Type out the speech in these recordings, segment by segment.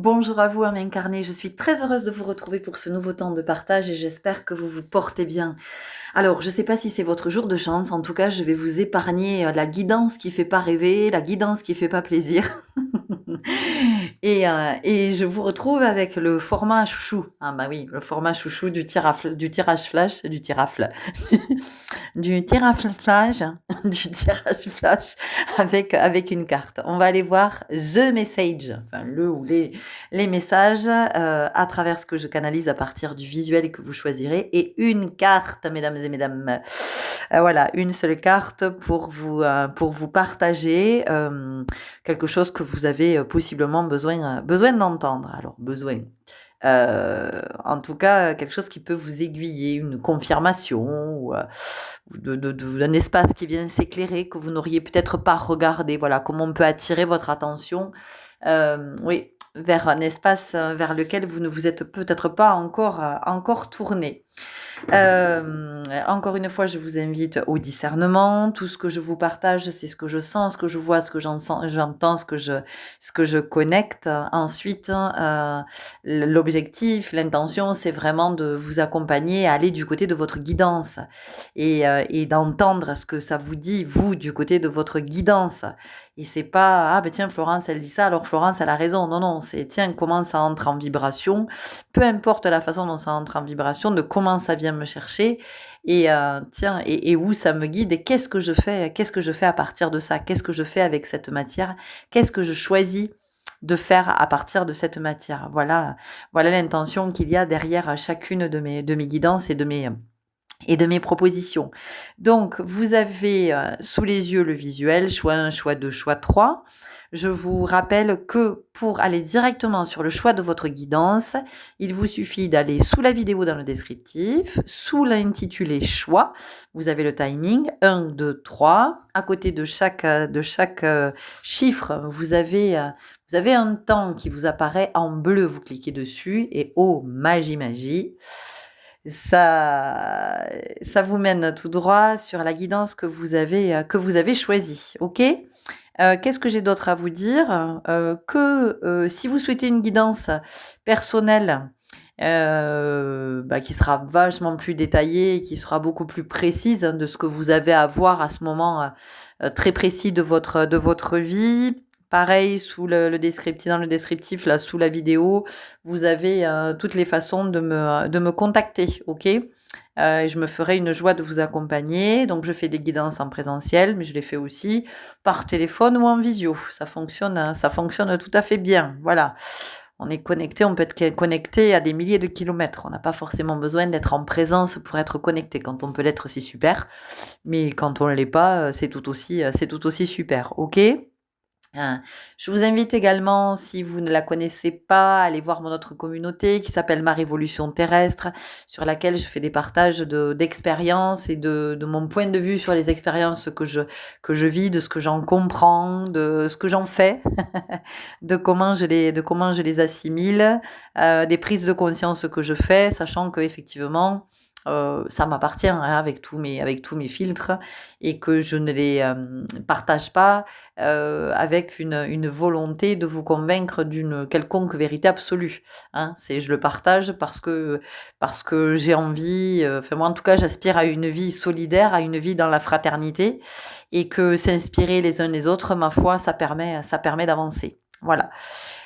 Bonjour à vous, âme incarnée. Je suis très heureuse de vous retrouver pour ce nouveau temps de partage et j'espère que vous vous portez bien. Alors, je ne sais pas si c'est votre jour de chance. En tout cas, je vais vous épargner la guidance qui fait pas rêver, la guidance qui fait pas plaisir. Et je vous retrouve avec le format chouchou. Ah bah oui, le format chouchou du tirage flash, du tirafle, du tirage flash, du tirage flash avec une carte. On va aller voir The Message, enfin le ou les messages à travers ce que je canalise à partir du visuel que vous choisirez et une carte, mesdames et mesdames. Voilà, une seule carte pour vous partager quelque chose que vous avez possiblement besoin d'entendre. Alors, besoin. En tout cas, quelque chose qui peut vous aiguiller, une confirmation ou d'un espace qui vient s'éclairer que vous n'auriez peut-être pas regardé. Voilà, comment on peut attirer votre attention, oui, vers un espace vers lequel vous ne vous êtes peut-être pas encore tourné. Encore une fois, je vous invite au discernement. Tout ce que je vous partage, c'est ce que je sens, ce que je vois, ce que j'entends, ce que je connecte. Ensuite, l'objectif, l'intention, c'est vraiment de vous accompagner à aller du côté de votre guidance et d'entendre ce que ça vous dit, vous, du côté de votre guidance. Et c'est pas, ah ben tiens, Florence, elle dit ça, alors Florence, elle a raison. Non, non, c'est, tiens, comment ça entre en vibration, peu importe la façon dont ça entre en vibration, de comment ça vient me chercher et tiens et où ça me guide et qu'est-ce que je fais à partir de ça, qu'est-ce que je fais avec cette matière, qu'est-ce que je choisis de faire à partir de cette matière. Voilà l'intention qu'il y a derrière chacune de mes guidances et de mes propositions. Donc, vous avez sous les yeux le visuel, choix 1, choix 2, choix 3. Je vous rappelle que pour aller directement sur le choix de votre guidance, il vous suffit d'aller sous la vidéo dans le descriptif, sous l'intitulé choix. Vous avez le timing 1, 2, 3. À côté de chaque chiffre, vous avez un temps qui vous apparaît en bleu. Vous cliquez dessus et oh, magie, magie. Ça vous mène tout droit sur la guidance que vous avez choisie. Ok. Qu'est-ce que j'ai d'autre à vous dire? Si vous souhaitez une guidance personnelle, qui sera vachement plus détaillée, qui sera beaucoup plus précise de ce que vous avez à voir à ce moment très précis de votre vie. Pareil, dans le descriptif, là, sous la vidéo, vous avez toutes les façons de me contacter, ok? Je me ferai une joie de vous accompagner. Donc, je fais des guidances en présentiel, mais je les fais aussi par téléphone ou en visio. Ça fonctionne tout à fait bien. Voilà. On est connecté, on peut être connecté à des milliers de kilomètres. On n'a pas forcément besoin d'être en présence pour être connecté. Quand on peut l'être, c'est super. Mais quand on ne l'est pas, c'est tout aussi super. Ok? Je vous invite également, si vous ne la connaissez pas, à aller voir mon autre communauté qui s'appelle Ma Révolution Terrestre, sur laquelle je fais des partages d'expériences et de mon point de vue sur les expériences que je vis, de ce que j'en comprends, de ce que j'en fais, de comment je les assimile, des prises de conscience que je fais, sachant que effectivement, ça m'appartient hein, avec tous mes filtres et que je ne les partage pas avec une volonté de vous convaincre d'une quelconque vérité absolue. Hein. Je le partage parce que j'ai envie, enfin moi en tout cas j'aspire à une vie solidaire, à une vie dans la fraternité et que s'inspirer les uns les autres, ma foi, ça permet d'avancer. Voilà.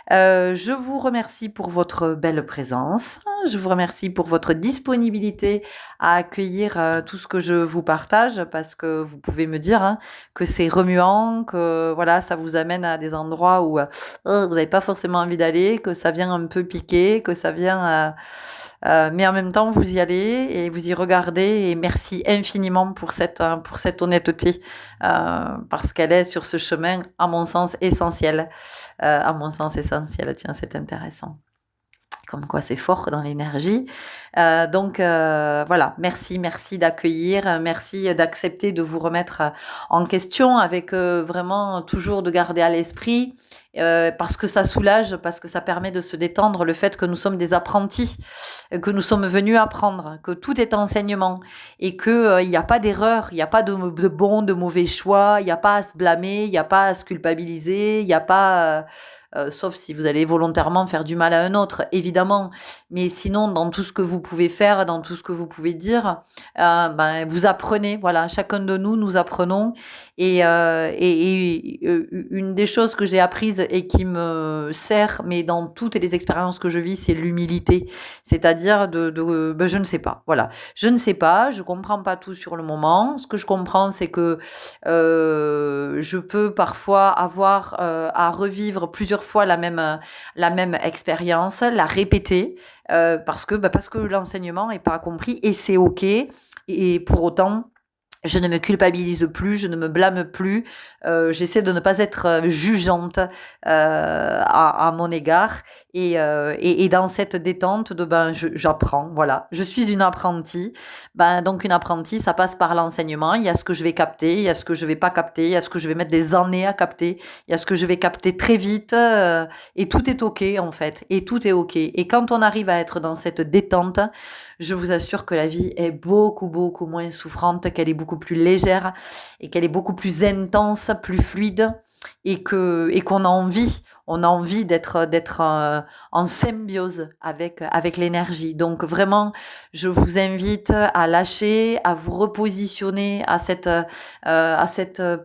Je vous remercie pour votre belle présence. Je vous remercie pour votre disponibilité à accueillir tout ce que je vous partage parce que vous pouvez me dire hein, que c'est remuant, que voilà, ça vous amène à des endroits où vous n'avez pas forcément envie d'aller, que ça vient un peu piquer, que ça vient... mais en même temps, vous y allez et vous y regardez et merci infiniment pour cette honnêteté parce qu'elle est sur ce chemin, à mon sens, essentiel. Tiens, c'est intéressant. Comme quoi c'est fort dans l'énergie. Donc voilà, merci d'accueillir, merci d'accepter de vous remettre en question avec vraiment toujours de garder à l'esprit parce que ça soulage, parce que ça permet de se détendre le fait que nous sommes des apprentis, que nous sommes venus apprendre, que tout est enseignement et que il n'y a pas d'erreur, il n'y a pas de bon, de mauvais choix, il n'y a pas à se blâmer, il n'y a pas à se culpabiliser, il n'y a pas sauf si vous allez volontairement faire du mal à un autre, évidemment. Mais sinon, dans tout ce que vous pouvez faire, dans tout ce que vous pouvez dire, ben, vous apprenez. Voilà, chacun de nous, nous apprenons. Une des choses que j'ai apprises et qui me sert, mais dans toutes les expériences que je vis, c'est l'humilité. C'est-à-dire ben, je ne sais pas. Voilà, je ne sais pas, je comprends pas tout sur le moment. Ce que je comprends, c'est que je peux parfois avoir à revivre plusieurs fois la même expérience, la répéter, parce que l'enseignement n'est pas compris et c'est OK. Et pour autant, je ne me culpabilise plus, je ne me blâme plus, j'essaie de ne pas être jugeante à mon égard et dans cette détente de ben j'apprends, voilà, je suis une apprentie, ben donc une apprentie ça passe par l'enseignement, il y a ce que je vais capter, il y a ce que je vais pas capter, il y a ce que je vais mettre des années à capter, il y a ce que je vais capter très vite et tout est ok en fait, et tout est ok et quand on arrive à être dans cette détente, je vous assure que la vie est beaucoup, beaucoup moins souffrante, qu'elle est beaucoup plus légère et qu'elle est beaucoup plus intense, plus fluide et qu'on a envie, on a envie d'être en symbiose avec l'énergie. Donc vraiment, je vous invite à lâcher, à vous repositionner à cette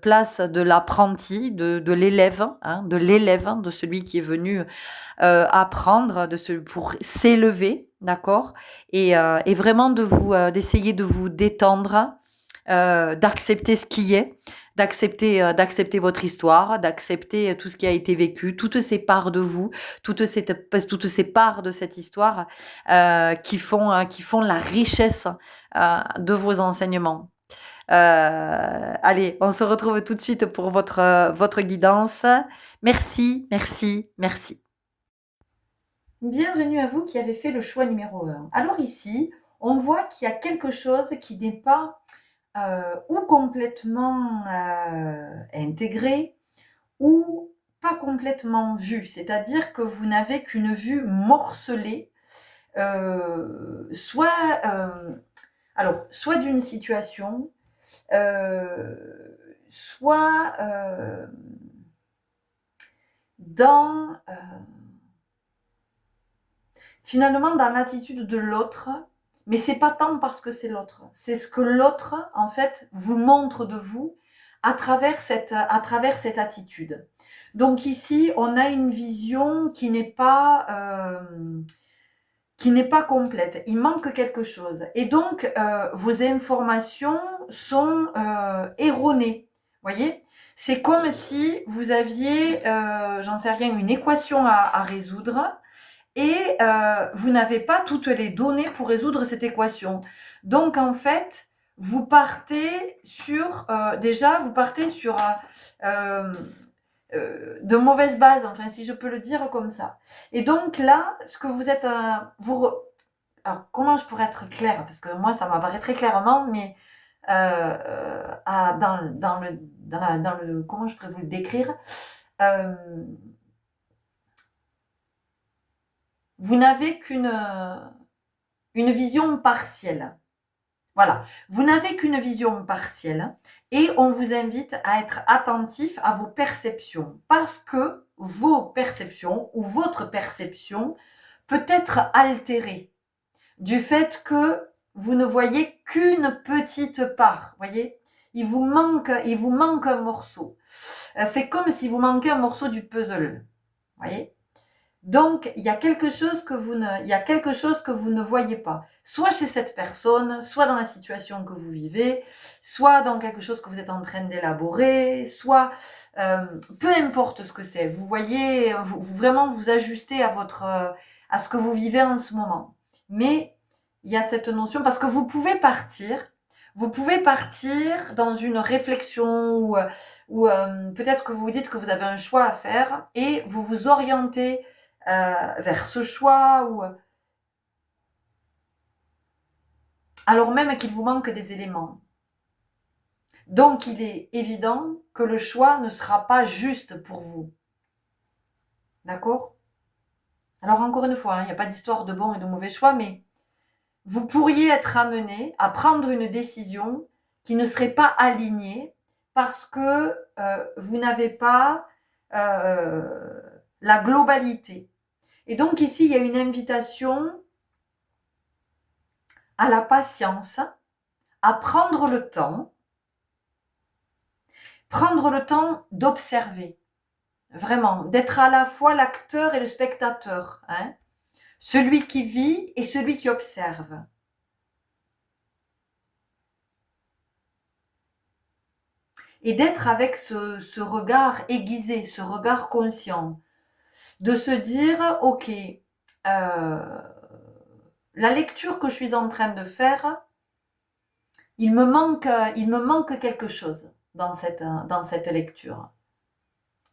place de l'apprenti, de l'élève, hein, de celui qui est venu apprendre pour s'élever, d'accord, et vraiment d'essayer de vous détendre, d'accepter ce qui est, d'accepter votre histoire, d'accepter tout ce qui a été vécu, toutes ces parts de vous, toutes ces parts de cette histoire qui font la richesse de vos enseignements. Allez, on se retrouve tout de suite pour votre guidance. Merci, merci, merci. Bienvenue à vous qui avez fait le choix numéro 1. Alors ici, on voit qu'il y a quelque chose qui n'est pas ou complètement intégré ou pas complètement vu. C'est-à-dire que vous n'avez qu'une vue morcelée, soit d'une situation, soit dans... finalement dans l'attitude de l'autre, mais c'est pas tant parce que c'est l'autre, c'est ce que l'autre en fait vous montre de vous à travers cette attitude. Donc ici, on a une vision qui n'est pas complète. Il manque quelque chose. Et donc, vos informations sont erronées. Voyez ? C'est comme si vous aviez, j'en sais rien, une équation à résoudre et vous n'avez pas toutes les données pour résoudre cette équation. Donc, en fait, vous partez sur de mauvaises bases, enfin, si je peux le dire comme ça. Et donc là, ce que vous êtes... Alors, comment je pourrais être claire? Parce que moi, ça m'apparaît très clairement, mais dans le... Comment je pourrais vous le décrire? Vous n'avez une vision partielle. Voilà, vous n'avez qu'une vision partielle et on vous invite à être attentif à vos perceptions parce que vos perceptions ou votre perception peut être altérée du fait que vous ne voyez qu'une petite part, voyez, il vous manque un morceau. C'est comme si vous manquez un morceau du puzzle, voyez. Donc, il y a quelque chose que vous ne voyez pas. Soit chez cette personne, soit dans la situation que vous vivez, soit dans quelque chose que vous êtes en train d'élaborer, soit peu importe ce que c'est. Vous voyez, vous vraiment vous ajustez à ce que vous vivez en ce moment. Mais il y a cette notion parce que vous pouvez partir dans une réflexion ou peut-être que vous vous dites que vous avez un choix à faire et vous vous orientez vers ce choix ou alors même qu'il vous manque des éléments. Donc il est évident que le choix ne sera pas juste pour vous. D'accord? Alors encore une fois, il n'y a pas d'histoire de bon et de mauvais choix, mais vous pourriez être amené à prendre une décision qui ne serait pas alignée parce que vous n'avez pas la globalité. Et donc ici, il y a une invitation à la patience, à prendre le temps d'observer, vraiment, d'être à la fois l'acteur et le spectateur, hein, celui qui vit et celui qui observe. Et d'être avec ce regard aiguisé, ce regard conscient, de se dire, ok, la lecture que je suis en train de faire, il me manque quelque chose dans cette lecture.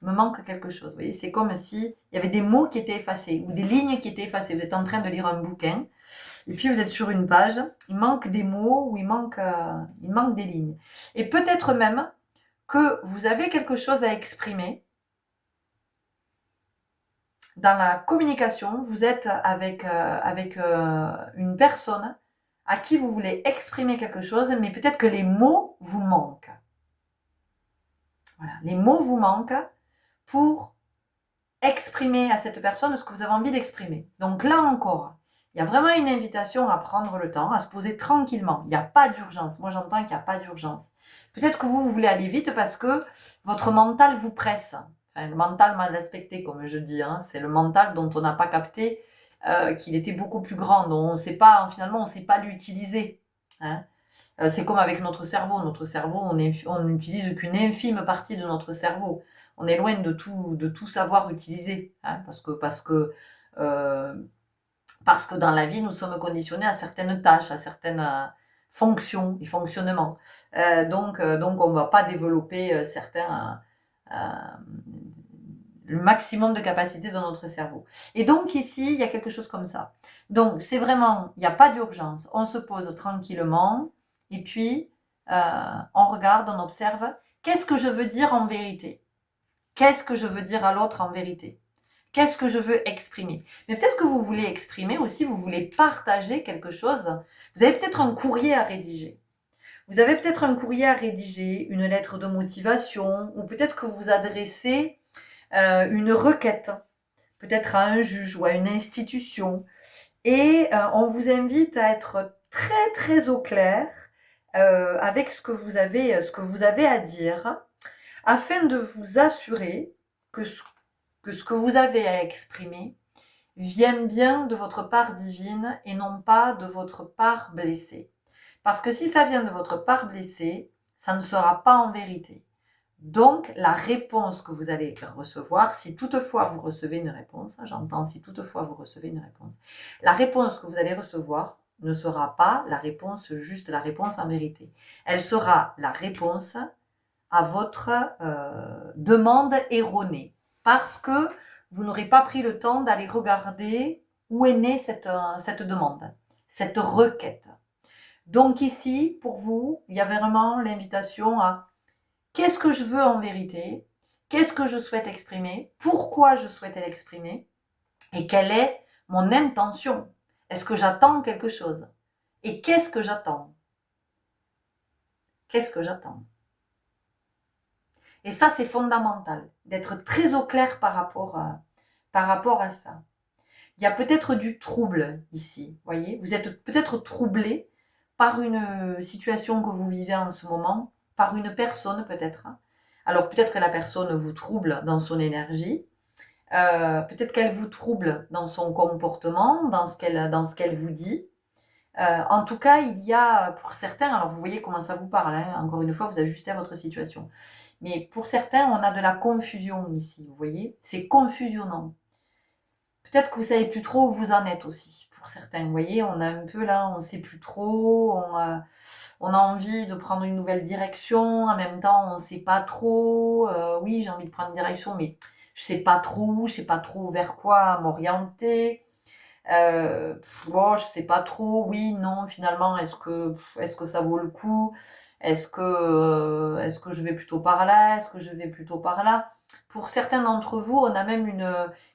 Il me manque quelque chose. Vous voyez, c'est comme si il y avait des mots qui étaient effacés ou des lignes qui étaient effacées. Vous êtes en train de lire un bouquin et puis vous êtes sur une page, il manque des mots ou il manque des lignes. Et peut-être même que vous avez quelque chose à exprimer. Dans la communication, vous êtes avec une personne à qui vous voulez exprimer quelque chose, mais peut-être que les mots vous manquent. Voilà, les mots vous manquent pour exprimer à cette personne ce que vous avez envie d'exprimer. Donc là encore, il y a vraiment une invitation à prendre le temps, à se poser tranquillement. Il n'y a pas d'urgence. Moi, j'entends qu'il n'y a pas d'urgence. Peut-être que vous voulez aller vite parce que votre mental vous presse. Enfin, le mental mal respecté, comme je dis. Hein. C'est le mental dont on n'a pas capté qu'il était beaucoup plus grand, dont on sait pas, finalement, on ne sait pas l'utiliser. Hein. C'est comme avec notre cerveau. Notre cerveau, on n'utilise qu'une infime partie de notre cerveau. On est loin de tout savoir utiliser. Hein, parce que dans la vie, nous sommes conditionnés à certaines tâches, à certaines fonctions et fonctionnements. Donc, on ne va pas développer le maximum de capacité dans notre cerveau. Et donc ici, il y a quelque chose comme ça. Donc c'est vraiment, il n'y a pas d'urgence. On se pose tranquillement et puis on regarde, on observe. Qu'est-ce que je veux dire en vérité? Qu'est-ce que je veux dire à l'autre en vérité? Qu'est-ce que je veux exprimer? Mais peut-être que vous voulez exprimer aussi, vous voulez partager quelque chose. Vous avez peut-être un courrier à rédiger. Vous avez peut-être un courrier à rédiger, une lettre de motivation, ou peut-être que vous adressez une requête, peut-être à un juge ou à une institution. Et on vous invite à être très très au clair avec ce que vous avez à dire, afin de vous assurer que ce que vous avez à exprimer vient bien de votre part divine et non pas de votre part blessée. Parce que si ça vient de votre part blessée, ça ne sera pas en vérité. Donc, la réponse que vous allez recevoir, si toutefois vous recevez une réponse, j'entends si toutefois vous recevez une réponse, la réponse que vous allez recevoir ne sera pas la réponse juste, la réponse en vérité. Elle sera la réponse à votre demande erronée. Parce que vous n'aurez pas pris le temps d'aller regarder où est née cette demande, cette requête. Donc ici, pour vous, il y avait vraiment l'invitation à qu'est-ce que je veux en vérité, qu'est-ce que je souhaite exprimer, pourquoi je souhaite l'exprimer, et quelle est mon intention. Est-ce que j'attends quelque chose? Et qu'est-ce que j'attends? Qu'est-ce que j'attends? Et ça, c'est fondamental, d'être très au clair par rapport à ça. Il y a peut-être du trouble ici, voyez. Vous êtes peut-être troublé par une situation que vous vivez en ce moment, par une personne peut-être. Alors peut-être que la personne vous trouble dans son énergie, peut-être qu'elle vous trouble dans son comportement, dans ce qu'elle vous dit. En tout cas, il y a pour certains, alors vous voyez comment ça vous parle, hein, encore une fois, vous ajustez à votre situation. Mais pour certains, on a de la confusion ici, vous voyez. C'est confusionnant. Peut-être que vous savez plus trop où vous en êtes aussi. Pour certains, vous voyez, on a un peu là, on sait plus trop, on a envie de prendre une nouvelle direction, en même temps, on sait pas trop. Oui, j'ai envie de prendre une direction, mais je sais pas trop où, je sais pas trop vers quoi m'orienter. Bon, je sais pas trop, oui, non, finalement, est-ce que ça vaut le coup? Est-ce que je vais plutôt par là? Est-ce que je vais plutôt par là? Pour certains d'entre vous, on a même une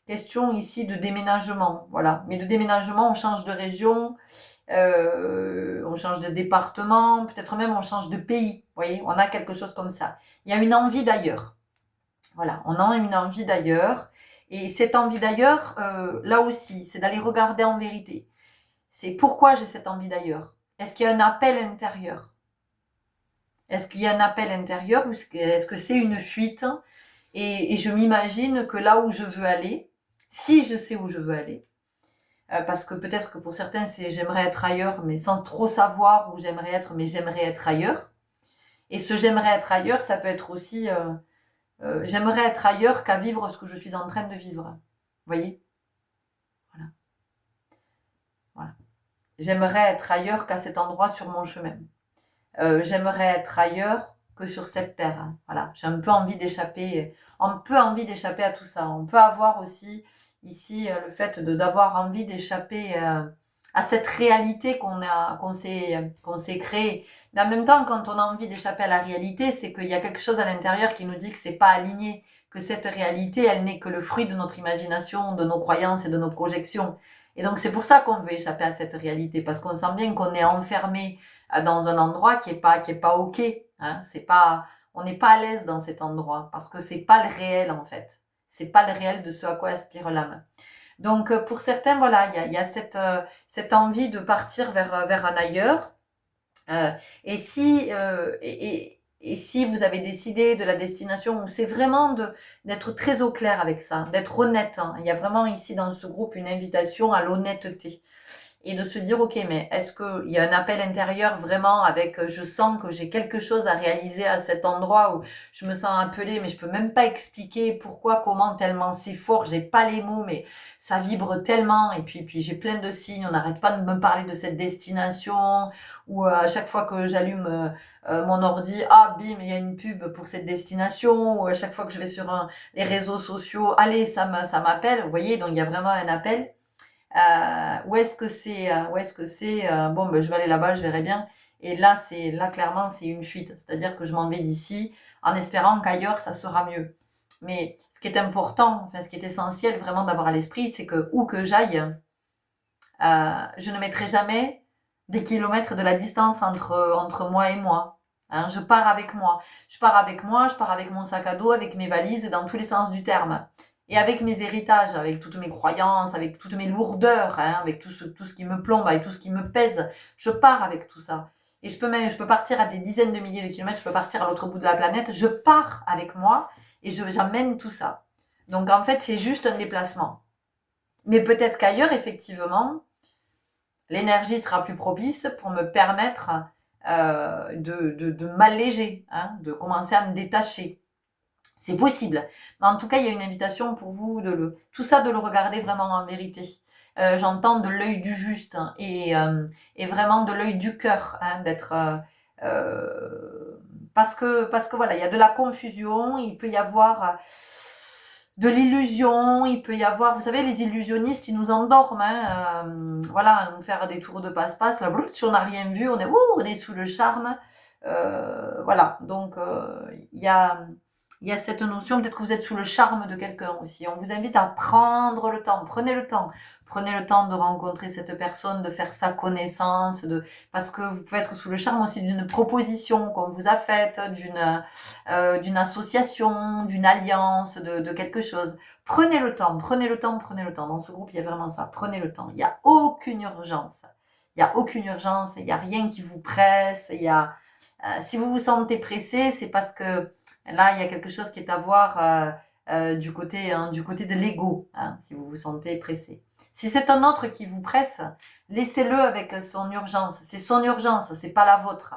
question ici de déménagement, voilà. Mais de déménagement, on change de région, on change de département, peut-être même on change de pays, vous voyez, on a quelque chose comme ça. Il y a une envie d'ailleurs. Voilà, on a une envie d'ailleurs. Et cette envie d'ailleurs, là aussi, c'est d'aller regarder en vérité. C'est pourquoi j'ai cette envie d'ailleurs. Est-ce qu'il y a un appel intérieur? Est-ce qu'il y a un appel intérieur ou est-ce que c'est une fuite? Et je m'imagine que là où je veux aller, si je sais où je veux aller, parce que peut-être que pour certains c'est j'aimerais être ailleurs, mais sans trop savoir où j'aimerais être, mais j'aimerais être ailleurs. Et ce j'aimerais être ailleurs, ça peut être aussi j'aimerais être ailleurs qu'à vivre ce que je suis en train de vivre. Vous voyez? Voilà. Voilà. J'aimerais être ailleurs qu'à cet endroit sur mon chemin. J'aimerais être ailleurs que sur cette terre. Hein. Voilà, j'ai un peu envie d'échapper, à tout ça. On peut avoir aussi ici le fait d'avoir envie d'échapper à cette réalité qu'on s'est créée. Mais en même temps, quand on a envie d'échapper à la réalité, c'est qu'il y a quelque chose à l'intérieur qui nous dit que c'est pas aligné, que cette réalité, elle n'est que le fruit de notre imagination, de nos croyances et de nos projections. Et donc c'est pour ça qu'on veut échapper à cette réalité, parce qu'on sent bien qu'on est enfermé dans un endroit qui est pas ok. Hein, c'est pas, on n'est pas à l'aise dans cet endroit parce que c'est pas le réel en fait. C'est pas le réel de ce à quoi aspire l'âme. Donc pour certains, voilà, il y a cette envie de partir vers un ailleurs. Euh, et si et si vous avez décidé de la destination, c'est vraiment d'être très au clair avec ça, d'être honnête. Hein. Il y a vraiment ici dans ce groupe une invitation à l'honnêteté et de se dire ok, mais est-ce qu'il y a un appel intérieur vraiment avec je sens que j'ai quelque chose à réaliser à cet endroit où je me sens appelée mais je peux même pas expliquer pourquoi, comment, tellement c'est fort, j'ai pas les mots mais ça vibre tellement et puis j'ai plein de signes, on n'arrête pas de me parler de cette destination ou à chaque fois que j'allume mon ordi, ah bim, il y a une pub pour cette destination ou à chaque fois que je vais sur les réseaux sociaux, allez, ça m'appelle, vous voyez, donc il y a vraiment un appel. Où est-ce que c'est bon ben je vais aller là-bas, je verrai bien. Et là clairement c'est une fuite, c'est-à-dire que je m'en vais d'ici en espérant qu'ailleurs ça sera mieux. Mais ce qui est important, enfin ce qui est essentiel vraiment d'avoir à l'esprit, c'est que où que j'aille, je ne mettrai jamais des kilomètres de la distance entre moi et moi. Hein, je pars avec moi. Je pars avec moi, je pars avec mon sac à dos, avec mes valises, dans tous les sens du terme. Et avec mes héritages, avec toutes mes croyances, avec toutes mes lourdeurs, hein, avec tout ce qui me plombe, avec tout ce qui me pèse, je pars avec tout ça. Et je peux partir à des dizaines de milliers de kilomètres, je peux partir à l'autre bout de la planète, je pars avec moi et j'emmène tout ça. Donc en fait, c'est juste un déplacement. Mais peut-être qu'ailleurs, effectivement, l'énergie sera plus propice pour me permettre de m'alléger, hein, de commencer à me détacher. C'est possible. Mais en tout cas, il y a une invitation pour vous tout ça de le regarder vraiment en vérité. J'entends de l'œil du juste hein, et vraiment de l'œil du cœur, hein, d'être parce que voilà, il y a de la confusion, il peut y avoir de l'illusion, il peut y avoir, vous savez, les illusionnistes, ils nous endorment, hein, voilà, à nous faire des tours de passe-passe, là, on n'a rien vu, on est sous le charme, voilà, donc il y a cette notion, peut-être que vous êtes sous le charme de quelqu'un aussi. On vous invite à prendre le temps, prenez le temps de rencontrer cette personne, de faire sa connaissance, parce que vous pouvez être sous le charme aussi d'une proposition qu'on vous a faite, d'une association, d'une alliance, de quelque chose. Prenez le temps, prenez le temps, prenez le temps. Dans ce groupe, il y a vraiment ça. Prenez le temps. Il n'y a aucune urgence. Il n'y a aucune urgence. Il n'y a rien qui vous presse. Si vous vous sentez pressé, c'est parce que là, il y a quelque chose qui est à voir du côté de l'ego, hein, si vous vous sentez pressé. Si c'est un autre qui vous presse, laissez-le avec son urgence. C'est son urgence, c'est pas la vôtre.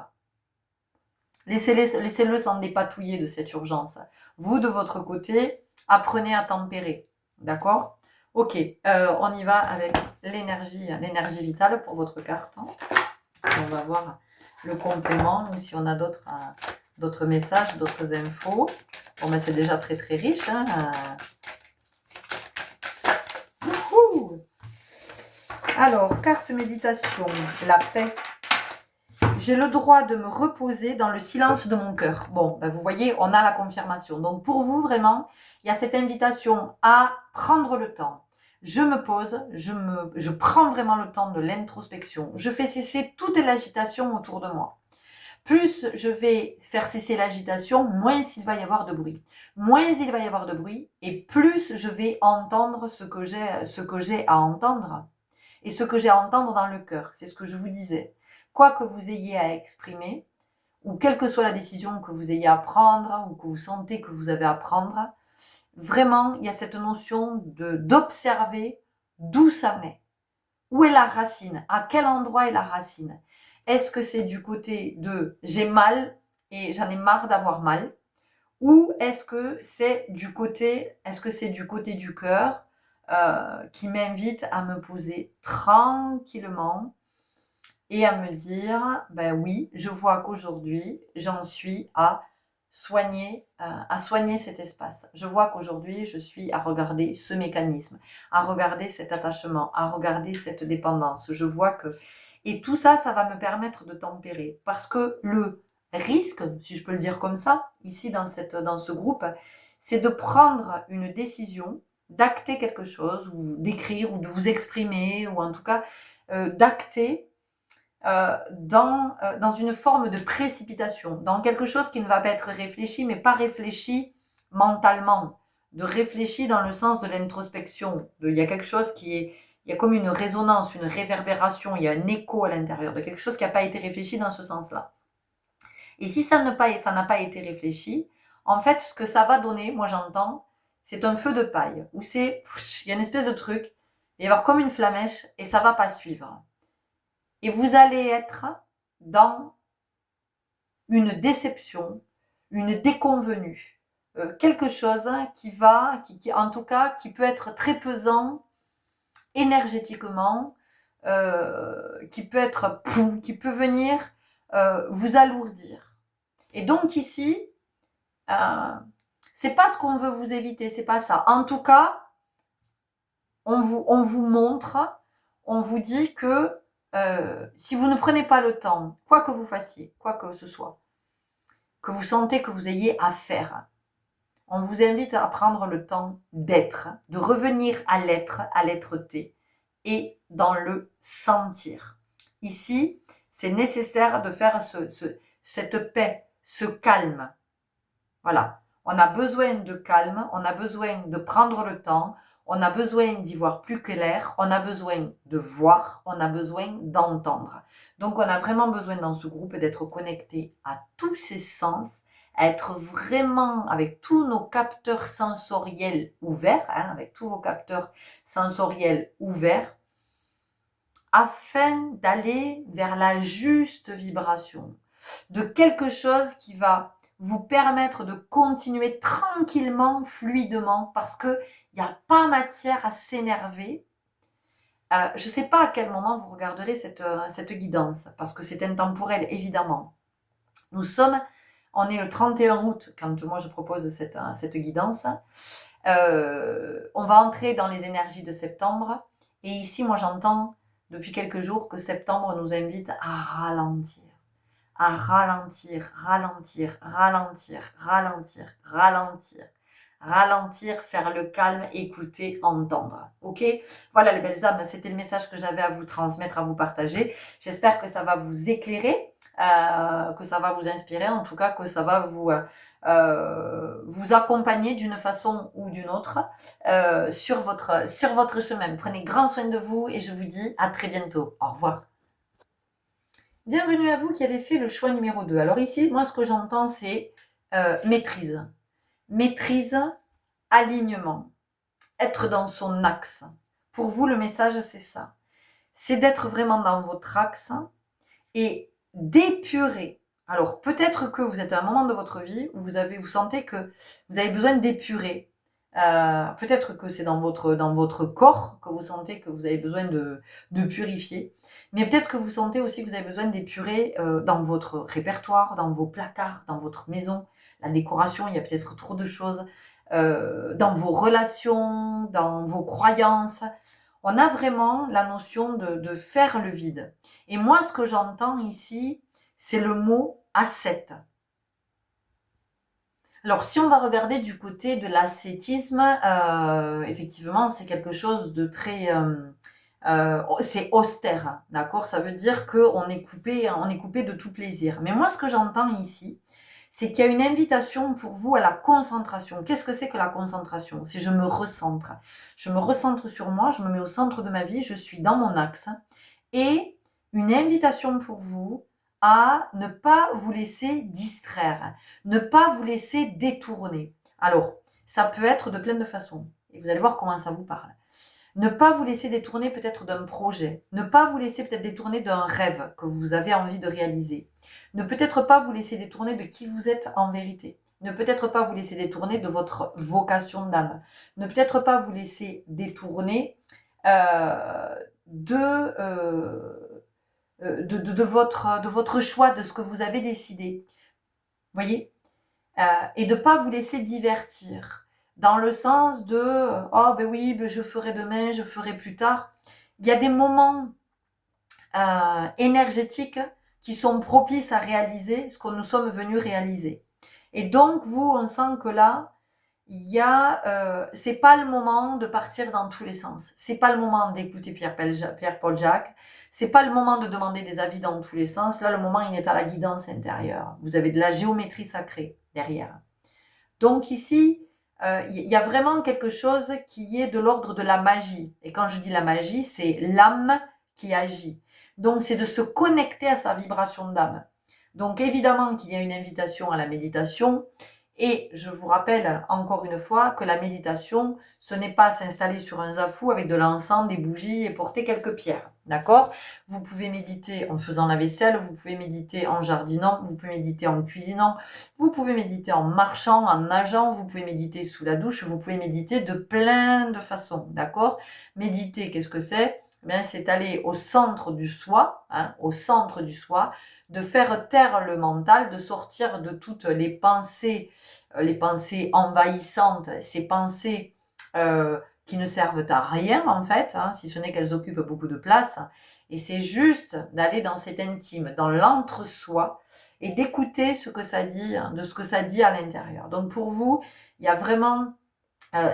Laissez-le s'en dépatouiller de cette urgence. Vous, de votre côté, apprenez à tempérer. D'accord? Ok, on y va avec l'énergie vitale pour votre carte. On va voir le complément ou si on a d'autres messages, d'autres infos. Bon, ben c'est déjà très très riche. Hein. Alors, carte méditation, la paix. J'ai le droit de me reposer dans le silence de mon cœur. Bon, ben vous voyez, on a la confirmation. Donc pour vous, vraiment, il y a cette invitation à prendre le temps. Je me pose, je prends vraiment le temps de l'introspection. Je fais cesser toute l'agitation autour de moi. plus je vais faire cesser l'agitation, moins il va y avoir de bruit. Moins il va y avoir de bruit, et plus je vais entendre ce que j'ai à entendre, et ce que j'ai à entendre dans le cœur. C'est ce que je vous disais. Quoi que vous ayez à exprimer, ou quelle que soit la décision que vous ayez à prendre, ou que vous sentez que vous avez à prendre, vraiment, il y a cette notion d'observer d'où ça naît. Où est la racine? À quel endroit est la racine? Est-ce que c'est du côté de j'ai mal et j'en ai marre d'avoir mal? Ou est-ce que c'est du côté du cœur qui m'invite à me poser tranquillement et à me dire, ben oui, je vois qu'aujourd'hui, j'en suis à soigner cet espace. Je vois qu'aujourd'hui, je suis à regarder ce mécanisme, à regarder cet attachement, à regarder cette dépendance. Je vois que... Et tout ça, ça va me permettre de tempérer. Parce que le risque, si je peux le dire comme ça, ici dans ce groupe, c'est de prendre une décision, d'acter quelque chose, ou d'écrire, ou de vous exprimer, ou en tout cas d'acter dans une forme de précipitation, dans quelque chose qui ne va pas être réfléchi, mais pas réfléchi mentalement, de réfléchi dans le sens de l'introspection. Il y a quelque chose il y a comme une résonance, une réverbération, il y a un écho à l'intérieur de quelque chose qui n'a pas été réfléchi dans ce sens-là. Et si ça n'a pas été réfléchi, en fait, ce que ça va donner, moi j'entends, c'est un feu de paille, où il y a une espèce de truc, il va y avoir comme une flamèche, et ça va pas suivre. Et vous allez être dans une déception, une déconvenue, quelque chose en tout cas, qui peut être très pesant énergétiquement, qui peut venir vous alourdir. Et donc ici, c'est pas ce qu'on veut vous éviter, c'est pas ça. En tout cas, on vous montre, on vous dit que si vous ne prenez pas le temps, quoi que vous fassiez, quoi que ce soit, que vous sentez que vous ayez à faire, on vous invite à prendre le temps d'être, de revenir à l'être-té, et dans le sentir. Ici, c'est nécessaire de faire cette paix, ce calme. Voilà. On a besoin de calme, on a besoin de prendre le temps, on a besoin d'y voir plus clair, on a besoin de voir, on a besoin d'entendre. Donc on a vraiment besoin dans ce groupe d'être connecté à tous ces sens, à être vraiment avec tous nos capteurs sensoriels ouverts, avec tous vos capteurs sensoriels ouverts, afin d'aller vers la juste vibration, de quelque chose qui va vous permettre de continuer tranquillement, fluidement, parce qu'il n'y a pas matière à s'énerver. Je ne sais pas à quel moment vous regarderez cette guidance, parce que c'est intemporel, évidemment. On est le 31 août, quand moi je propose cette guidance. On va entrer dans les énergies de septembre, et ici, moi j'entends depuis quelques jours que septembre nous invite à ralentir. À ralentir, ralentir, ralentir, ralentir, ralentir, ralentir, faire le calme, écouter, entendre. Ok? Voilà les belles âmes, c'était le message que j'avais à vous transmettre, à vous partager. J'espère que ça va vous éclairer, que ça va vous inspirer, en tout cas que ça va vous accompagner d'une façon ou d'une autre sur votre chemin. Prenez grand soin de vous et je vous dis à très bientôt. Au revoir. Bienvenue à vous qui avez fait le choix numéro 2. Alors ici, moi, ce que j'entends, c'est maîtrise. Maîtrise, alignement, être dans son axe. Pour vous, le message, c'est ça. C'est d'être vraiment dans votre axe et d'épurer. Alors, peut-être que vous êtes à un moment de votre vie où vous sentez que vous avez besoin d'épurer. Peut-être que c'est dans votre corps que vous sentez que vous avez besoin de purifier. Mais peut-être que vous sentez aussi que vous avez besoin d'épurer dans votre répertoire, dans vos placards, dans votre maison. La décoration, il y a peut-être trop de choses. Dans vos relations, dans vos croyances. On a vraiment la notion de faire le vide. Et moi, ce que j'entends ici, c'est le mot ascète. Alors, si on va regarder du côté de l'ascétisme, effectivement, c'est quelque chose de très C'est austère, hein, d'accord? Ça veut dire qu'on est coupé de tout plaisir. Mais moi, ce que j'entends ici, c'est qu'il y a une invitation pour vous à la concentration. Qu'est-ce que c'est que la concentration? C'est je me recentre. Je me recentre sur moi, je me mets au centre de ma vie, je suis dans mon axe. Et une invitation pour vous à ne pas vous laisser distraire, ne pas vous laisser détourner. Alors, ça peut être de plein de façons. Et vous allez voir comment ça vous parle. Ne pas vous laisser détourner peut-être d'un projet. Ne pas vous laisser peut-être détourner d'un rêve que vous avez envie de réaliser. Ne peut-être pas vous laisser détourner de qui vous êtes en vérité. Ne peut-être pas vous laisser détourner de votre vocation d'âme. Ne peut-être pas vous laisser détourner euh, de, euh, de votre choix, de ce que vous avez décidé. Voyez, et de ne pas vous laisser divertir dans le sens de oh ben oui, ben je ferai demain, je ferai plus tard. Il y a des moments énergétiques qui sont propices à réaliser ce que nous sommes venus réaliser. Et donc vous, on sent que là, il y a, c'est pas le moment de partir dans tous les sens. C'est pas le moment d'écouter Pierre-Paul Jacques. C'est pas le moment de demander des avis dans tous les sens. Là, le moment, il est à la guidance intérieure. Vous avez de la géométrie sacrée derrière. Donc ici, il y a vraiment quelque chose qui est de l'ordre de la magie. Et quand je dis la magie, c'est l'âme qui agit. Donc c'est de se connecter à sa vibration d'âme. Donc évidemment qu'il y a une invitation à la méditation. Et je vous rappelle encore une fois que la méditation, ce n'est pas s'installer sur un zafou avec de l'encens, des bougies et porter quelques pierres. D'accord? Vous pouvez méditer en faisant la vaisselle, vous pouvez méditer en jardinant, vous pouvez méditer en cuisinant, vous pouvez méditer en marchant, en nageant, vous pouvez méditer sous la douche, vous pouvez méditer de plein de façons. D'accord? Méditer, qu'est-ce que c'est? Eh bien, c'est aller au centre du soi, hein, au centre du soi, de faire taire le mental, de sortir de toutes les pensées envahissantes, ces pensées qui ne servent à rien en fait, hein, si ce n'est qu'elles occupent beaucoup de place. Et c'est juste d'aller dans cet intime, dans l'entre-soi, et d'écouter ce que ça dit, de ce que ça dit à l'intérieur. Donc pour vous, il y a vraiment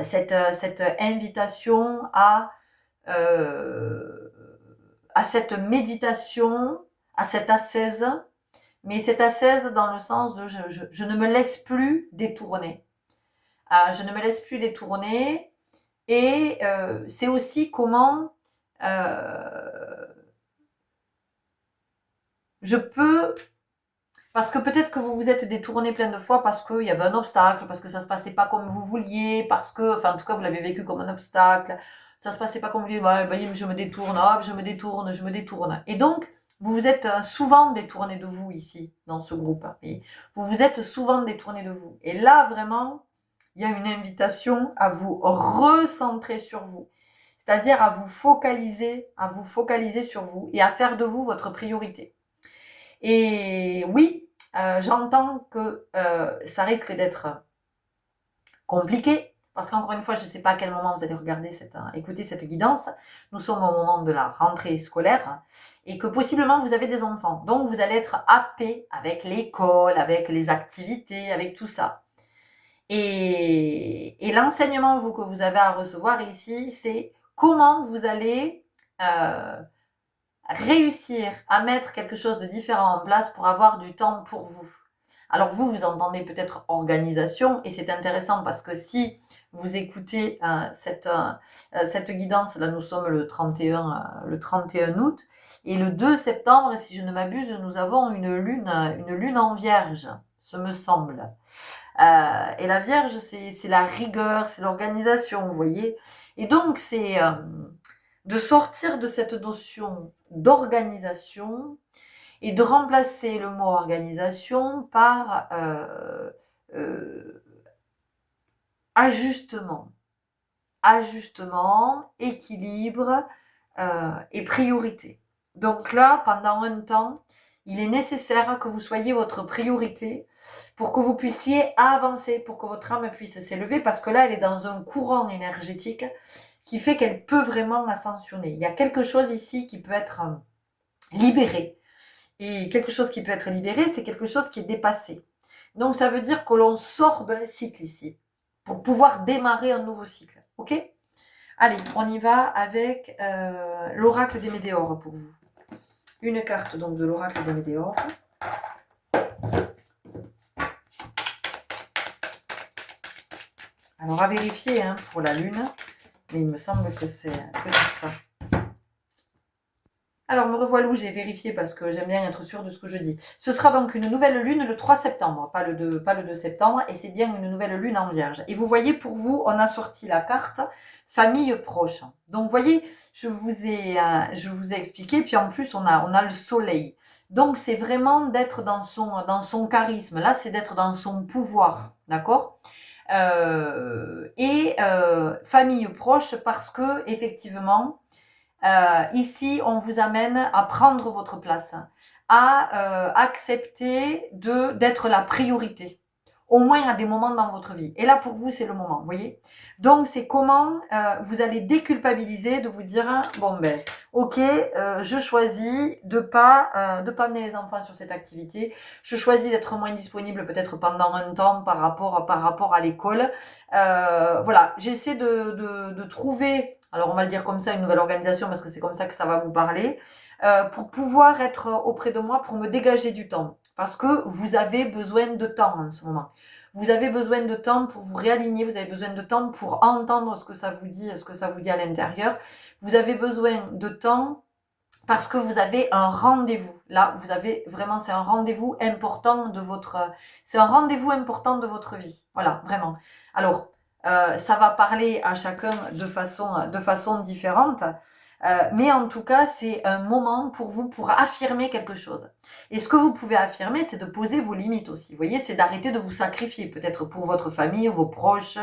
cette invitation euh, à cette méditation, à cette ascèse, mais cette ascèse dans le sens de je ne me laisse plus détourner. Je ne me laisse plus détourner. Et c'est aussi comment je peux. Parce que peut-être que vous vous êtes détourné plein de fois parce qu'il y avait un obstacle, parce que ça se passait pas comme vous vouliez, parce que, enfin, en tout cas, vous l'avez vécu comme un obstacle, ça se passait pas comme vous vouliez, ouais, bah, je me détourne, hop, je me détourne, je me détourne. Et donc, vous vous êtes souvent détourné de vous ici, dans ce groupe. Et vous vous êtes souvent détourné de vous. Et là, vraiment, il y a une invitation à vous recentrer sur vous. C'est-à-dire à vous focaliser sur vous et à faire de vous votre priorité. Et oui, j'entends que ça risque d'être compliqué, parce qu'encore une fois, je ne sais pas à quel moment vous allez écouter cette guidance. Nous sommes au moment de la rentrée scolaire, et que possiblement vous avez des enfants. Donc vous allez être happé avec l'école, avec les activités, avec tout ça. Et l'enseignement que vous avez à recevoir ici, c'est comment vous allez réussir à mettre quelque chose de différent en place pour avoir du temps pour vous. Alors vous entendez peut-être organisation, et c'est intéressant parce que si vous écoutez cette guidance, là nous sommes le 31 août, et le 2 septembre, si je ne m'abuse, nous avons une lune en vierge, ce me semble. Et la vierge, c'est la rigueur, c'est l'organisation, vous voyez. Et donc c'est de sortir de cette notion d'organisation et de remplacer le mot organisation par ajustement. Ajustement, équilibre et priorité. Donc là, pendant un temps, il est nécessaire que vous soyez votre priorité pour que vous puissiez avancer, pour que votre âme puisse s'élever, parce que là, elle est dans un courant énergétique qui fait qu'elle peut vraiment ascensionner. Il y a quelque chose ici qui peut être libéré. Et quelque chose qui peut être libéré, c'est quelque chose qui est dépassé. Donc ça veut dire que l'on sort d'un cycle ici, pour pouvoir démarrer un nouveau cycle. Ok ? Allez, on y va avec l'oracle des météores pour vous. Une carte donc de l'oracle des météores. Alors à vérifier hein, pour la lune, mais il me semble que c'est ça. Alors me revoilà où j'ai vérifié parce que j'aime bien être sûre de ce que je dis. Ce sera donc une nouvelle lune le 3 septembre, pas le 2 septembre, et c'est bien une nouvelle lune en vierge. Et vous voyez, pour vous, on a sorti la carte famille proche. Donc vous voyez, je vous ai expliqué, puis en plus on a le soleil. Donc c'est vraiment d'être dans son charisme. Là, c'est d'être dans son pouvoir, d'accord famille proche parce que effectivement, ici, on vous amène à prendre votre place, à accepter d'être la priorité, au moins à des moments dans votre vie. Et là, pour vous, c'est le moment, vous voyez. Donc, c'est comment vous allez déculpabiliser, de vous dire, bon ben, ok, je choisis de pas amener les enfants sur cette activité. Je choisis d'être moins disponible peut-être pendant un temps par rapport à l'école. Voilà, j'essaie de trouver, alors on va le dire comme ça, une nouvelle organisation parce que c'est comme ça que ça va vous parler, pour pouvoir être auprès de moi, pour me dégager du temps. Parce que vous avez besoin de temps en ce moment. Vous avez besoin de temps pour vous réaligner, vous avez besoin de temps pour entendre ce que ça vous dit à l'intérieur. Vous avez besoin de temps parce que vous avez un rendez-vous. Là, vous avez vraiment, c'est un rendez-vous important c'est un rendez-vous important de votre vie. Voilà, vraiment. Alors, ça va parler à chacun de façon différente. Mais en tout cas, c'est un moment pour vous pour affirmer quelque chose. Et ce que vous pouvez affirmer, c'est de poser vos limites aussi. Vous voyez, c'est d'arrêter de vous sacrifier, peut-être pour votre famille, vos proches.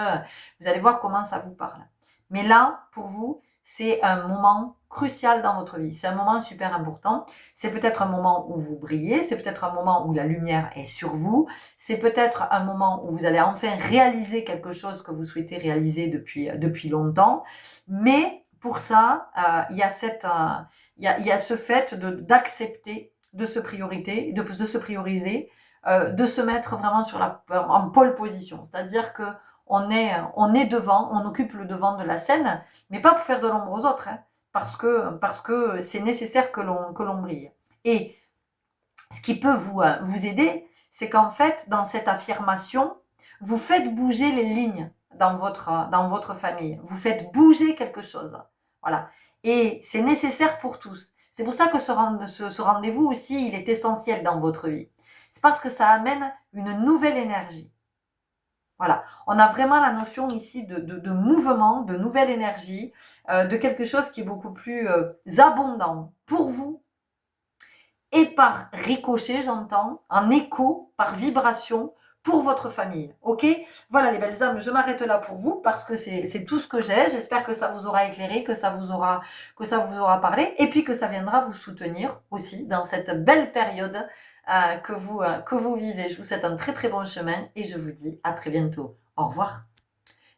Vous allez voir comment ça vous parle. Mais là, pour vous, c'est un moment crucial dans votre vie. C'est un moment super important. C'est peut-être un moment où vous brillez. C'est peut-être un moment où la lumière est sur vous. C'est peut-être un moment où vous allez enfin réaliser quelque chose que vous souhaitez réaliser depuis longtemps. Mais pour ça, il y a ce fait d'accepter de se prioriser, de se mettre vraiment en pole position. C'est-à-dire que on est devant, on occupe le devant de la scène, mais pas pour faire de l'ombre aux autres, hein, parce que c'est nécessaire que l'on brille. Et ce qui peut vous aider, c'est qu'en fait, dans cette affirmation, vous faites bouger les lignes dans votre famille. Vous faites bouger quelque chose. Voilà. Et c'est nécessaire pour tous. C'est pour ça que ce rendez-vous aussi, il est essentiel dans votre vie. C'est parce que ça amène une nouvelle énergie. Voilà, on a vraiment la notion ici de mouvement, de nouvelle énergie, de quelque chose qui est beaucoup plus abondant pour vous et par ricochet, j'entends, en écho, par vibration pour votre famille. Ok? Voilà les belles âmes, je m'arrête là pour vous parce que c'est tout ce que j'ai. J'espère que ça vous aura éclairé, que ça vous aura parlé et puis que ça viendra vous soutenir aussi dans cette belle période que vous vivez. Je vous souhaite un très très bon chemin et je vous dis à très bientôt. Au revoir.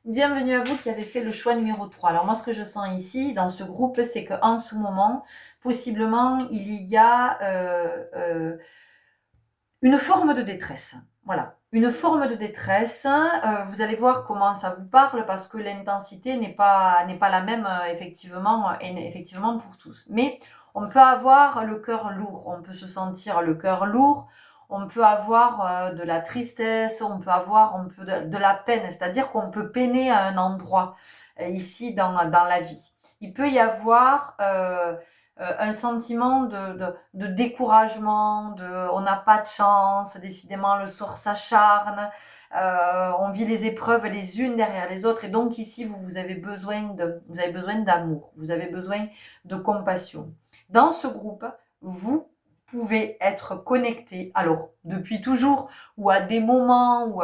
Bienvenue à vous qui avez fait le choix numéro 3. Alors moi, ce que je sens ici, dans ce groupe, c'est qu'en ce moment, possiblement, il y a une forme de détresse. Voilà, une forme de détresse. Vous allez voir comment ça vous parle parce que l'intensité n'est pas la même effectivement pour tous. Mais on peut avoir le cœur lourd, on peut se sentir le cœur lourd, on peut avoir de la tristesse, on peut avoir de la peine, c'est-à-dire qu'on peut peiner à un endroit ici dans la vie. Il peut y avoir un sentiment de découragement, on n'a pas de chance, décidément le sort s'acharne, on vit les épreuves les unes derrière les autres et donc ici vous avez besoin d'amour, vous avez besoin de compassion. Dans ce groupe, vous pouvez être connecté, alors depuis toujours ou à des moments où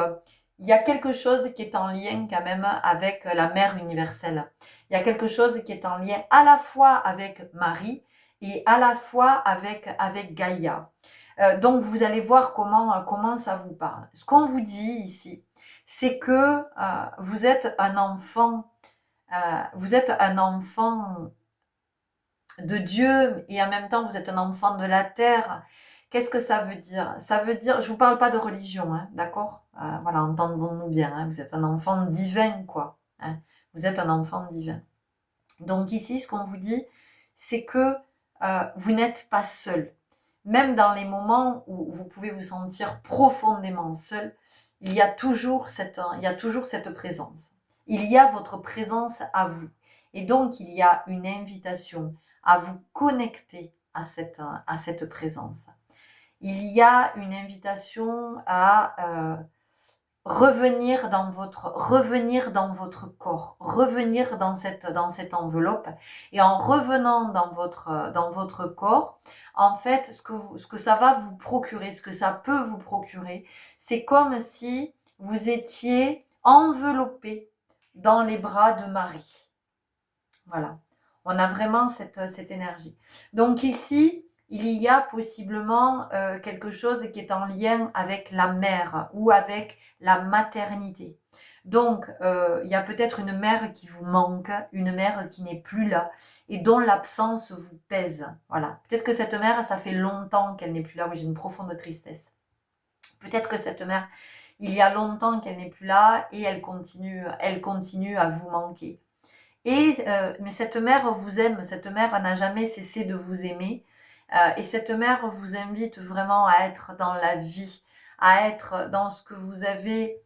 il y a quelque chose qui est en lien quand même avec la mère universelle. Il y a quelque chose qui est en lien à la fois avec Marie et à la fois avec Gaïa. Donc vous allez voir comment ça vous parle. Ce qu'on vous dit ici, c'est que vous êtes un enfant de Dieu et en même temps vous êtes un enfant de la terre. Qu'est-ce que ça veut dire? Ça veut dire, je vous parle pas de religion, hein, d'accord? Voilà, entendons-nous bien, hein, vous êtes un enfant divin, quoi. Hein, vous êtes un enfant divin. Donc ici, ce qu'on vous dit, c'est que vous n'êtes pas seul. Même dans les moments où vous pouvez vous sentir profondément seul, il y a toujours cette présence. Il y a votre présence à vous. Et donc, il y a une invitation à vous connecter à cette présence. Il y a une invitation à revenir dans votre corps, revenir dans cette enveloppe. Et en revenant dans votre corps, en fait, ce que ça va vous procurer, ce que ça peut vous procurer, c'est comme si vous étiez enveloppé dans les bras de Marie. Voilà. On a vraiment cette énergie. Donc ici, il y a possiblement quelque chose qui est en lien avec la mère ou avec la maternité. Donc, il y a peut-être une mère qui vous manque, une mère qui n'est plus là et dont l'absence vous pèse. Voilà. Peut-être que cette mère, ça fait longtemps qu'elle n'est plus là. Oui, j'ai une profonde tristesse. Peut-être que cette mère, il y a longtemps qu'elle n'est plus là et elle continue à vous manquer. Mais cette mère vous aime, cette mère n'a jamais cessé de vous aimer. Et cette mère vous invite vraiment à être dans la vie, à être dans ce que vous avez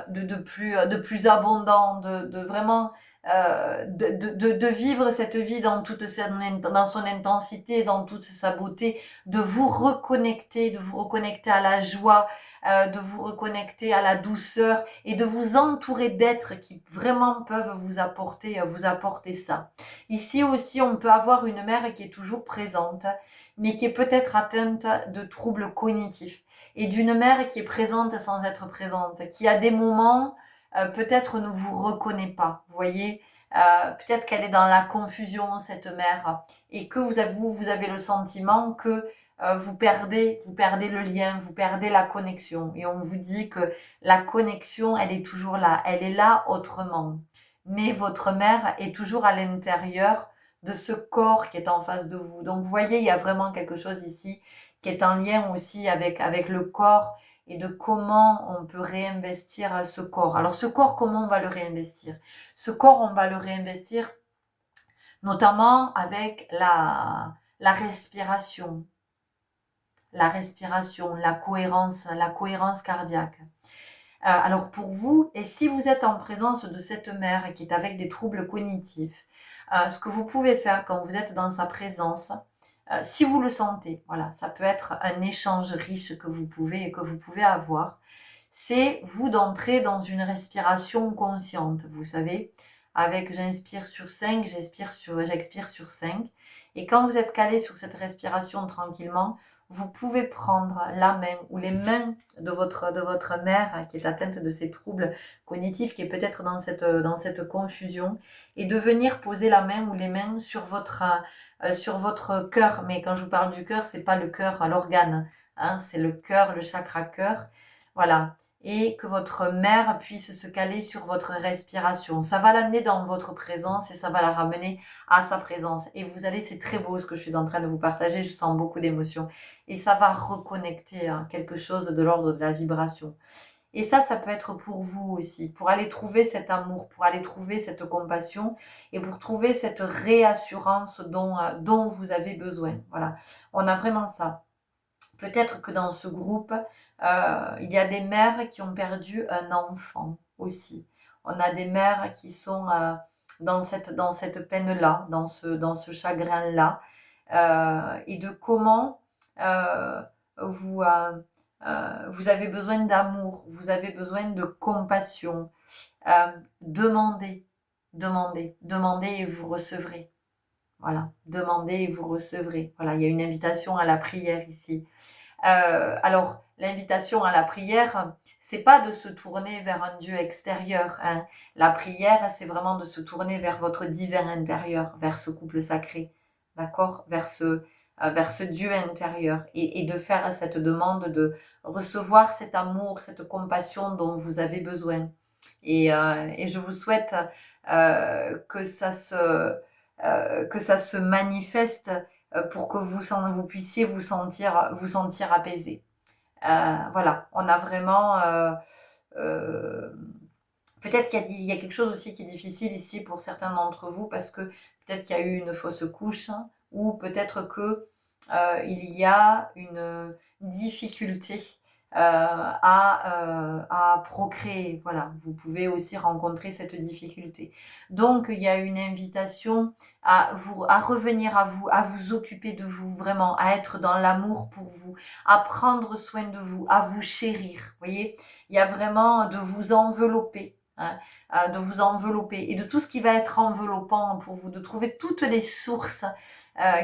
de plus abondant, de vraiment de vivre cette vie dans son intensité, dans toute sa beauté, de vous reconnecter à la joie, de vous reconnecter à la douceur et de vous entourer d'êtres qui vraiment peuvent vous apporter ça. Ici aussi, on peut avoir une mère qui est toujours présente, mais qui est peut-être atteinte de troubles cognitifs. Et d'une mère qui est présente sans être présente, qui à des moments peut-être ne vous reconnaît pas. Vous voyez, peut-être qu'elle est dans la confusion, cette mère, et que vous avez le sentiment que vous perdez le lien, vous perdez la connexion. Et on vous dit que la connexion, elle est toujours là, elle est là autrement. Mais votre mère est toujours à l'intérieur de ce corps qui est en face de vous. Donc vous voyez, il y a vraiment quelque chose ici qui est en lien aussi avec le corps et de comment on peut réinvestir ce corps. Alors ce corps, comment on va le réinvestir? Ce corps, on va le réinvestir notamment avec la respiration, la cohérence cardiaque. Alors pour vous, et si vous êtes en présence de cette mère qui est avec des troubles cognitifs, ce que vous pouvez faire quand vous êtes dans sa présence, si vous le sentez, voilà, ça peut être un échange riche que vous pouvez avoir, c'est vous d'entrer dans une respiration consciente, vous savez, avec j'inspire sur 5, j'expire sur 5. Et quand vous êtes calé sur cette respiration tranquillement, vous pouvez prendre la main ou les mains de votre mère qui est atteinte de ces troubles cognitifs, qui est peut-être dans cette confusion, et de venir poser la main ou les mains sur votre cœur. Mais quand je vous parle du cœur, c'est pas le cœur, l'organe, hein, c'est le cœur, le chakra cœur. Voilà. Et que votre mère puisse se caler sur votre respiration. Ça va l'amener dans votre présence et ça va la ramener à sa présence. Et vous allez, c'est très beau ce que je suis en train de vous partager, je sens beaucoup d'émotions. Et ça va reconnecter quelque chose de l'ordre de la vibration. Et ça peut être pour vous aussi, pour aller trouver cet amour, pour aller trouver cette compassion et pour trouver cette réassurance dont vous avez besoin. Voilà, on a vraiment ça. Peut-être que dans ce groupe, il y a des mères qui ont perdu un enfant aussi. On a des mères qui sont dans cette peine-là, dans ce chagrin-là, et de comment euh, vous, vous avez besoin d'amour, vous avez besoin de compassion. Demandez, demandez et vous recevrez. Voilà, demandez et vous recevrez. Voilà, il y a une invitation à la prière ici. Alors, l'invitation à la prière, c'est pas de se tourner vers un Dieu extérieur, hein. La prière, c'est vraiment de se tourner vers votre divin intérieur, vers ce couple sacré, d'accord, vers ce Dieu intérieur, et de faire cette demande de recevoir cet amour, cette compassion dont vous avez besoin. Et je vous souhaite que ça se manifeste pour que vous puissiez vous sentir apaisé. Voilà, on a vraiment euh, Peut-être qu'il y a quelque chose aussi qui est difficile ici pour certains d'entre vous parce que peut-être qu'il y a eu une fausse couche, hein, ou peut-être que il y a une difficulté à procréer. Voilà, vous pouvez aussi rencontrer cette difficulté. Donc, il y a une invitation à revenir à vous occuper de vous, vraiment, à être dans l'amour pour vous, à prendre soin de vous, à vous chérir. Vous voyez, il y a vraiment de vous envelopper. Hein, de vous envelopper et de tout ce qui va être enveloppant pour vous, de trouver toutes les sources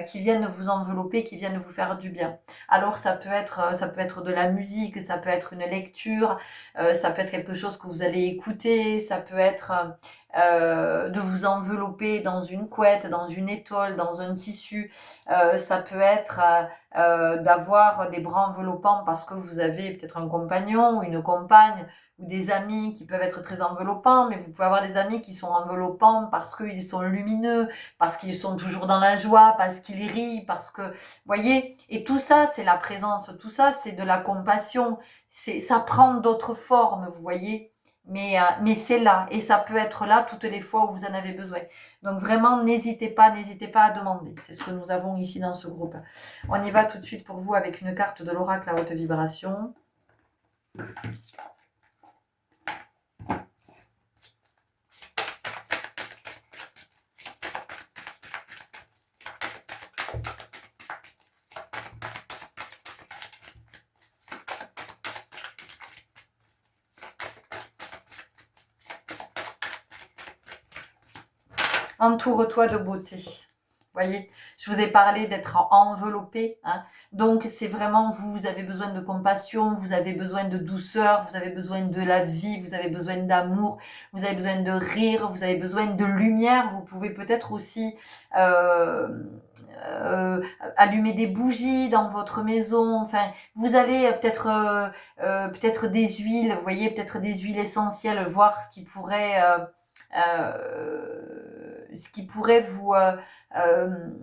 qui viennent vous envelopper, qui viennent vous faire du bien. Alors ça peut être de la musique, ça peut être une lecture, ça peut être quelque chose que vous allez écouter, ça peut être de vous envelopper dans une couette, dans une étole, dans un tissu. Ça peut être d'avoir des bras enveloppants parce que vous avez peut-être un compagnon ou une compagne ou des amis qui peuvent être très enveloppants, mais vous pouvez avoir des amis qui sont enveloppants parce qu'ils sont lumineux, parce qu'ils sont toujours dans la joie, parce qu'ils rient, parce que, voyez, et tout ça, c'est la présence, tout ça, c'est de la compassion, ça prend d'autres formes, vous voyez, mais c'est là, et ça peut être là toutes les fois où vous en avez besoin. Donc vraiment, n'hésitez pas à demander. C'est ce que nous avons ici dans ce groupe. On y va tout de suite pour vous avec une carte de l'oracle à haute vibration. Entoure-toi de beauté. Voyez, je vous ai parlé d'être enveloppé, hein. Donc c'est vraiment vous avez besoin de compassion, vous avez besoin de douceur, vous avez besoin de la vie, vous avez besoin d'amour, vous avez besoin de rire, vous avez besoin de lumière. Vous pouvez peut-être aussi euh, allumer des bougies dans votre maison. Enfin, vous allez peut-être des huiles, vous voyez, peut-être des huiles essentielles, voir ce qui pourrait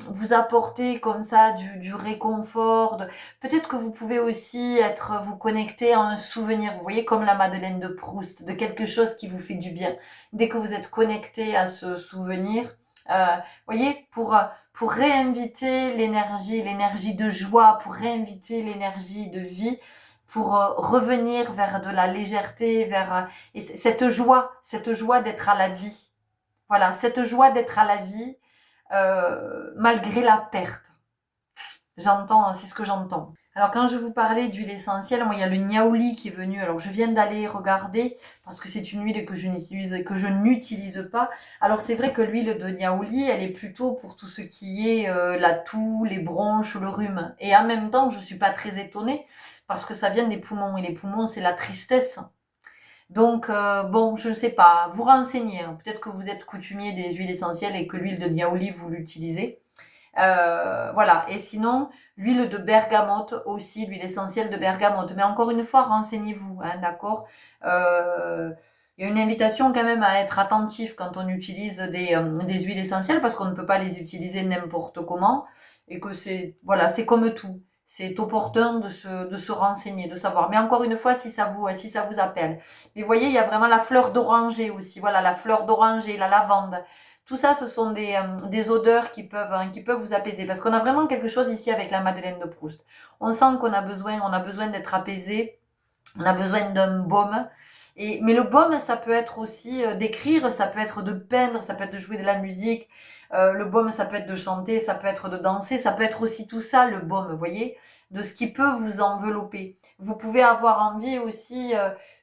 vous apporter comme ça du réconfort. Peut-être que vous pouvez aussi vous connecter à un souvenir, vous voyez, comme la Madeleine de Proust, de quelque chose qui vous fait du bien. Dès que vous êtes connecté à ce souvenir, voyez, pour réinviter l'énergie de joie, pour réinviter l'énergie de vie, pour revenir vers de la légèreté, et cette joie d'être à la vie. Voilà, cette joie d'être à la vie malgré la perte. J'entends, c'est ce que j'entends. Alors quand je vous parlais d'huile essentielle, moi il y a le niaouli qui est venu. Alors je viens d'aller regarder parce que c'est une huile que je n'utilise pas. Alors c'est vrai que l'huile de niaouli, elle est plutôt pour tout ce qui est la toux, les bronches, le rhume. Et en même temps, je suis pas très étonnée parce que ça vient des poumons et les poumons c'est la tristesse. Donc bon, je ne sais pas, vous renseignez. Hein. Peut-être que vous êtes coutumier des huiles essentielles et que l'huile de niaouli vous l'utilisez. Voilà. Et sinon, l'huile de bergamote aussi, l'huile essentielle de bergamote. Mais encore une fois, renseignez-vous, hein, d'accord. Il y a une invitation quand même à être attentif quand on utilise des huiles essentielles parce qu'on ne peut pas les utiliser n'importe comment et que c'est comme tout. C'est opportun de se renseigner, de savoir. Mais encore une fois, si ça vous appelle. Mais vous voyez, il y a vraiment la fleur d'oranger aussi. Voilà, la fleur d'oranger, la lavande. Tout ça, ce sont des odeurs qui peuvent vous apaiser. Parce qu'on a vraiment quelque chose ici avec la Madeleine de Proust. On sent qu'on a besoin d'être apaisé. On a besoin d'un baume. Mais le baume, ça peut être aussi d'écrire, ça peut être de peindre, ça peut être de jouer de la musique. Le baume, ça peut être de chanter, ça peut être de danser, ça peut être aussi tout ça, le baume, vous voyez, de ce qui peut vous envelopper. Vous pouvez avoir envie aussi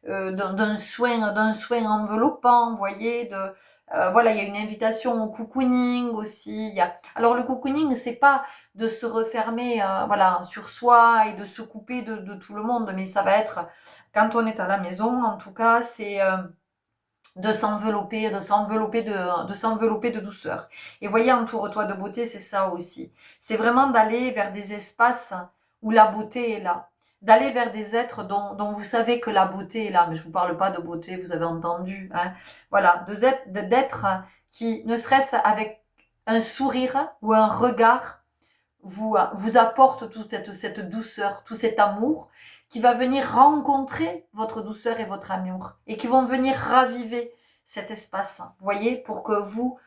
d'un soin enveloppant, vous voyez, voilà, il y a une invitation au cocooning aussi. Alors le cocooning, c'est pas de se refermer voilà, sur soi et de se couper de tout le monde, mais ça va être, quand on est à la maison, en tout cas, c'est de s'envelopper de douceur. Et voyez, entoure-toi de beauté, c'est ça aussi. C'est vraiment d'aller vers des espaces où la beauté est là. D'aller vers des êtres dont vous savez que la beauté est là. Mais je vous parle pas de beauté, vous avez entendu. Hein. Voilà, d'êtres qui, ne serait-ce avec un sourire ou un regard, vous apporte toute cette douceur, tout cet amour qui va venir rencontrer votre douceur et votre amour et qui vont venir raviver cet espace, vous voyez, pour que vous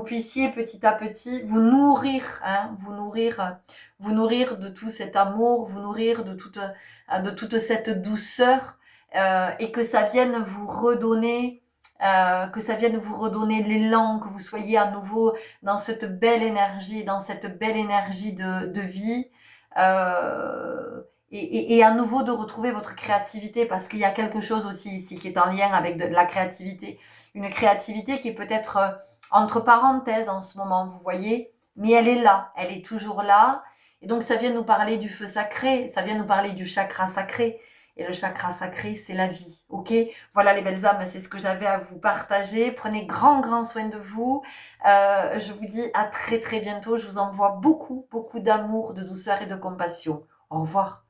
puissiez petit à petit vous nourrir, hein, vous nourrir de tout cet amour, vous nourrir de toute cette douceur, et que ça vienne vous redonner, l'élan, que vous soyez à nouveau dans cette belle énergie, de vie. Et à nouveau de retrouver votre créativité, parce qu'il y a quelque chose aussi ici qui est en lien avec de la créativité. Une créativité qui est peut-être entre parenthèses en ce moment, vous voyez, mais elle est là, elle est toujours là. Et donc ça vient nous parler du feu sacré, ça vient nous parler du chakra sacré. Et le chakra sacré, c'est la vie, ok? Voilà les belles âmes, c'est ce que j'avais à vous partager. Prenez grand soin de vous. Je vous dis à très bientôt. Je vous envoie beaucoup d'amour, de douceur et de compassion. Au revoir.